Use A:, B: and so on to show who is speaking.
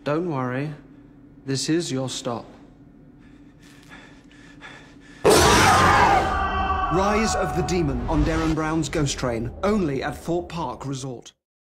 A: Don't worry. This is your stop.
B: Rise of the Demon on Darren Brown's Ghost Train, only at Thorpe Park Resort.